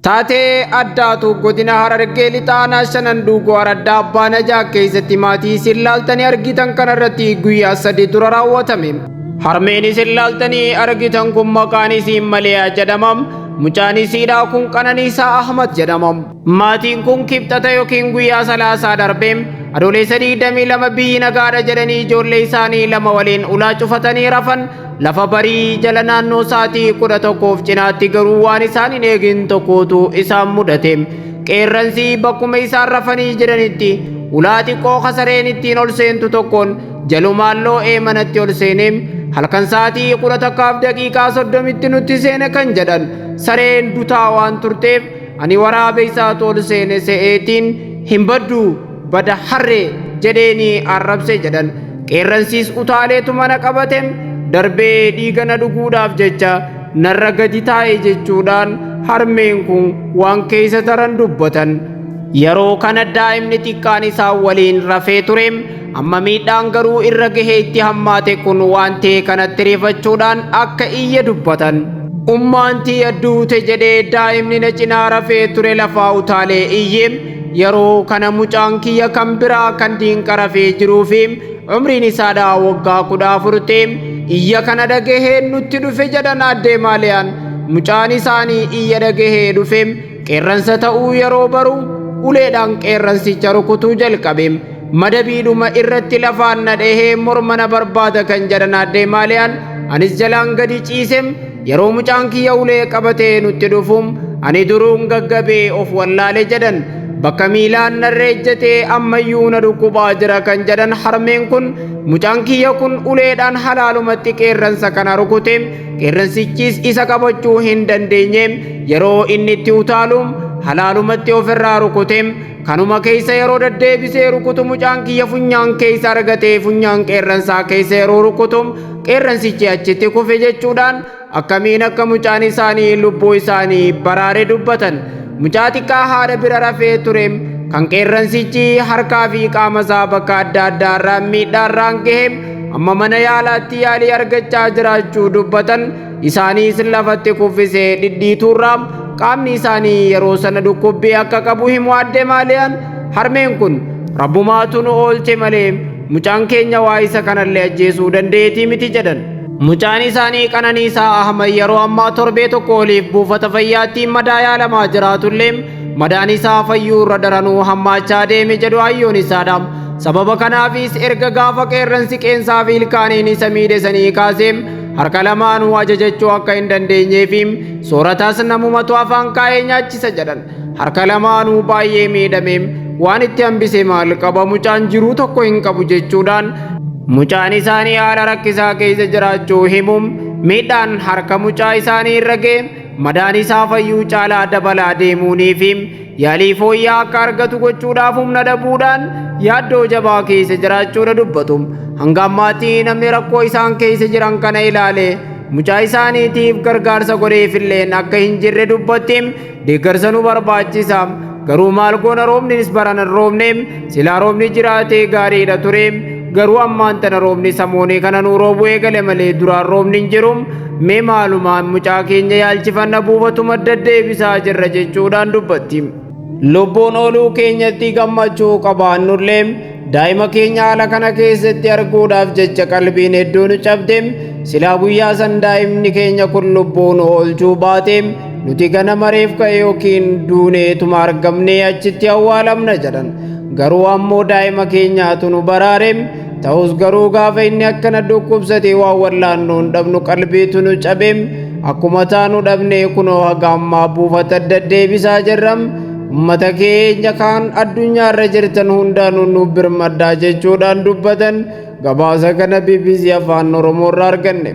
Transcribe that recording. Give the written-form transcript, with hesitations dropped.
Taatee addaatu godina Harargee lixaanaa shanan duugoo araddaa abbaa najaa keessatti maatii isin laaltanii argitan kanarratti guyyaa 3 dura raawwatame. Harmeen isin laaltanii argitan kun maqaan isiin Maliyaa jedhamam. Mucaan isiidhaa kun Qananiisaa Ahmad jedhamam. Maatiin kun kibxata yookiin guyyaa salaasaa darbeem adoolessa 22 biyyi nagaadha jedhanii ijoollee isaanii lama waliin ulaa cufatanii rafan. Lafa barii jala naannoo sa'aatii 11 cinaatti garuu waan isaan hin eegin tokkotu isaan mudate. Qeerransi bakkuma isaan rafanii jiranitti ulaa xiqqoo kasareen ittiin ol seentu tokkoon jalumaan loo'ee manatti ol seeneem. Halkan sa'aatii 11:30 nutti seene kan jedhan sareen dutaa waan turteef ani waraabee isaatu ol seene se'eetiin hin baddu bada harree jedheeni arrabse jedhan. Qeerransiis utaaleetu mana qabateem. Darbee dhiiga na dhuguudhaaf jecha narra gadi taa'e jechuudhaan harmeen kun waan keessa taran dubbatan. Yeroo kana daa'imni xiqqaan isaa waliin rafee tureem amma miidhaan garuu irra gahee itti hammaate kun waan ta'e kanatti rifachuudhaan akka iyya dubbatan. Ummaantii adduute jedhee daa'imni na cinaa rafee ture lafaa utaalee iyyeem. Yeroo kana mucaan kiyya kan biraa kan diinqa rafee jiruufi umriin isaadhaa waggaa 14 iyya kana dhagahee nutti dhufe jedhan addee Maaliyaan. Mucaan isaanii iyya dhagahee dhufeem qeerransa ta'uu yeroo baru uleedhaan qeerransicha rukutuu jalqabeem. Madabiidhuma irratti lafaan na dhahee morma na barbaada kan jedhan addee Maaliyaan. Anis jalaan gadi ciisem yeroo mucaan kiyya ulee qabatee nutti dhufuum ani duruun gaggabee of wallaale jedhan. Bakka miilaan narra ejjatee ammayyuu na dhukkubaa jira kan jedhan harmeen kun mucaan kiyya kun uleedhaan halaalumatti qeerransa kana rukuteem. Qeerransichis isa qabachuu hin dandeenyeem. Yeroo inni itti utaaluum halaalumatti ofirraa rukuteem. Kanuma keessa yeroo deddeebisee rukutu mucaan kiyya funyaan keessa argatee funyaan qeerransaa keessa yeroo rukutum qeerransichi achitti kufe jechuudhaan akkamiin akka mucaan isaanii lubbuu isaanii baraare dubbatan. Mucaa xiqqaa haadha bira rafee tureem kan qeerransichi harkaa fi qaama isaa bakka adda addaarraa miidhaarraan gaheem amma mana yaalaatti yaalii argachaa jiraachuu dubbatan. Isaaniis lafatti kuffisee dhidhiituurraam qaamni isaanii yeroo sana dhukkubbii akka qabu himu addee Maaliyaan. Harmeen kun rabbumaatu nu oolche malee mucaan keenya waa isa kanallee ajjeesuu dandeetii miti jedhan. Mucaan isaanii Qananiisaa Ahmad yeroo ammaa torbee tokko oliif buufata fayyaatti madaa yaalamaa jiraatullee madaan isaa fayyuu irra daranuu hammaachaa deeme jedhu hayyoon isaadha. Sababa kanaafis erga gaafa qeerransi qeensaa fi ilkaaniin isa miidhesanii kaaseem harka lamaanuu ajajachuu akka hin dandeenyeefi soorataas namumatu afaan kaa'ee nyaachisa jedhan. Harka lamaanuu baay'ee miidhameem waan itti hambise maal qaba mucaan jiruu tokko hin qabu jechuudhaan mucaan isaanii haala rakkisaa keessa jiraachuu himuum miidhaan harka mucaa isaanii irra ga'e madaan isaa fayyuu caalaa dabalaa deemuuniifi yaalii fooyyaa akka argatu gochuudhaaf humna dhabuudhaan yaaddoo jabaa keessa jiraachuudha dubbatu. Hanga ammaatti namni rakkoo isaan keessa jiran kana ilaale mucaa isaaniitiif gargaarsa godheefilleen akka hin jirre dubbatteem deeggarsa nu barbaachisa. Garuu maal goona roobnis baran hin roobneem silaa roobni jiraatee gaariidha tureem. Garuu ammaan tana roobni samoonee kana nu roobuu eegale malee duraan roobni hin jirum. Mee maalumaan mucaa keenya yaalchifanna buufatuma deddeebisaa jirra jechuudhaan dubbatti. Lubbuun ooluu keenyatti gammachuu qabaannullee daa'ima keenya haala kana keessatti arguudhaaf jecha qalbiin hedduun cabdeem silaa guyyaa san daa'imni keenya kun lubbuun oolchuu baateem nuti ganama reef ka'e yookiin duuneetuma argamnee achitti awwaalamna jedhan. Garuu ammoo daa'ima keenyaatu nu baraareem. Ta'us garuu gaafa inni akkana dhukkubsate waan wallaannoon dhabnu qalbiitu nu cabeem akkuma taanu dhabnee kunoo haga ammaa buufata deddeebisaa jirram. Ummata keenya kaan addunyaarra jirtan hundaanuu nu birmaddaa jechuudhaan dubbatan. Gabaasa kana BBC Afaan Oromoorraa arganne.